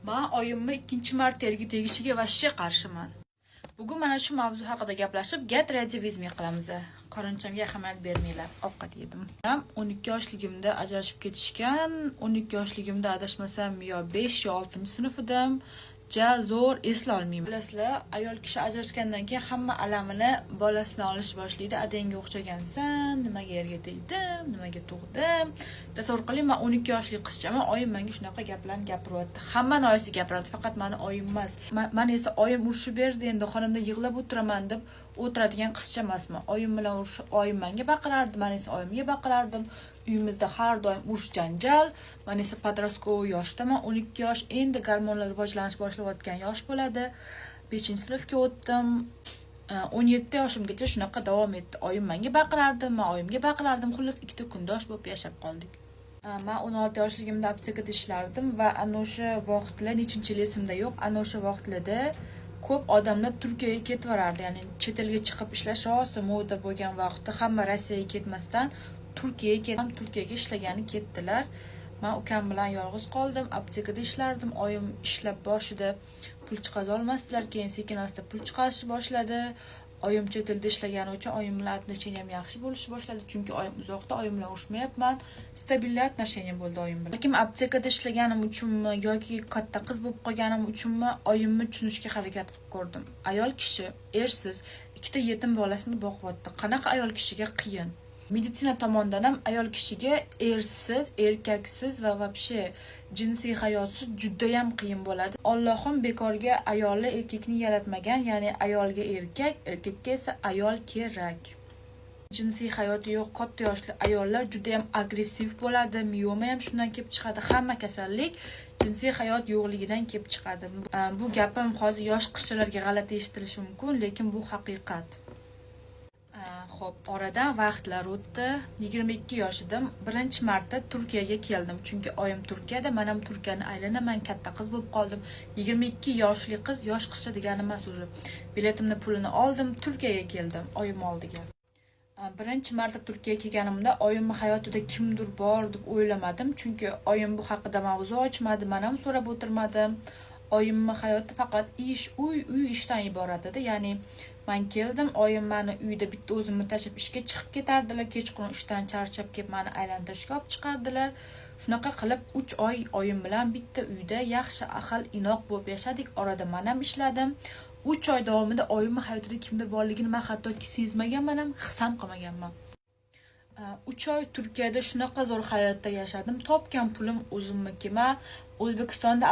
Men oyimni ikkinchi marta erga tegishiga vashcha qarshiman. Bugun mana shu mavzu haqida gaplashib, get ready with me qilamiz. Qorinchamga ahamiyat bermanglar, ovqat yedim. Ham 12 yoshligimda ajrashib ketishgan. 12 yoshligimda adashmasam yo 5 yo 6-sinf edim. Ja zo'r esla olmayman. Bilasizlar, ayol kishi ajrashgandan keyin hamma alamini bolasini olish boshlaydi. Adangga o'xshagansan, nimaga erga tegdim, nimaga tug'dim. Tasavvur qiling, men 12 yoshli qizchaman, oyim menga shunaqa gaplarni gapiryapti. Hamma noyasi gapiradi, faqat meni oyim emas. Men esa oyim urushib berdi, endi xonamda yig'lab o'tiraman deb o'tiradigan qizcha emasman. Oyim bilan urushib, oyim menga baqirardi, men esa oyimga baqirardim. Uyimizda har doim urush janjal. Men esa podrastkovoy yoshdaman, 12 yosh, endi gormonlar rivojlanish boshlayotgan yosh bo'ladi. 5-sinfga o'tdim. 17 yoshimgacha shunaqa davom etdi. Oyim menga baqirardi, men oyimga baqirardim. Xullas ikkita kundosh bo'lib yashab qoldik. Men 16 yoshligimda aptekada ishlardim va ana o'sha vaqtlar nechinchi yil esimda yo'q. Ana o'sha vaqtlarda ko'p odamlar Turkiyaga ketib borardi. Ya'ni chet elga chiqib ishlash oson moda bo'lgan vaqtda hamma Rossiyaga ketmasdan Turkiyaga ishlagani ketdilar. Men ukam bilan yolg'iz qoldim, aptekada ishlardim. Oyim ishlab boshida pul chiqaza olmasdilar, keyin sekin-asta pul chiqarishni boshladi. Oyim chet elda ishlagani uchun oyim bilan отношениям ham yaxshi bo'lishni boshladi, chunki oyim uzoqda, oyim bilan urushmayapman. Stabil отношения bo'ldi oyim bilan. Lekin aptekada ishlaganim uchunmi yoki katta qiz bo'lib qolganim uchunmi oyimni tushunishga harakat qilib ko'rdim. Ayol kishi ersiz, ikkita yetim bolasini boqyapti. Qanaqa ayol kishiga qiyin? Meditsina tomonidan ham ayol kishiga ersiz, erkaksiz va vobshe jinsiy hayotsiz juda ham qiyin bo'ladi. Allohim bekorga ayolni erkakni yaratmagan, ya'ni ayolga erkak, erkakka esa ayol kerak. Jinsiy hayoti yo'q katta yoshli ayollar juda ham agressiv bo'ladi, miyoma ham shundan kelib chiqadi. Hamma kasallik jinsiy hayot yo'qligidan kelib chiqadi. Bu gapim hozir yosh qizchalarga g'alati eshitilishi mumkin, lekin bu haqiqat. Xo'p, oradan vaqtlar o'tdi. 22 yosh edim. Birinchi marta Turkiyaga keldim. Chunki oyim Turkiyada, men ham Turkiyani aylanaman, katta qiz bo'lib qoldim. 22 yoshli qiz, yosh qizcha degani emas o'zi. Biletimni pulini oldim, Turkiyaga keldim, oyim oldiga. Birinchi marta Turkiyaga kelganimda oyimni hayotida kimdir bor deb o'ylamadim, chunki oyim bu haqida mavzu ochmadi, men ham so'rab o'tirmadim. Oyimni hayoti faqat ish, uy ishdan iborat edi. Ya'ni men keldim, oyim meni uyda bitta o'zimni tashlab ishga chiqib ketardilar, kechqurun ishdan charchab kelib meni aylantirishga olib chiqardilar. Shunaqa qilib 3 oy oyim bilan bitta uyda yaxshi ahil inoq bo'lib yashadik. Orada men ham ishladim. 3 oy davomida oyimning hayotida kimdir borligini men hattoki sezmaganman ham, his ham qilmaganman. 3 oy Turkiyada shunaqa zo'r hayotda yashadim. Topgan pulim o'zimniki. Men O'zbekistonda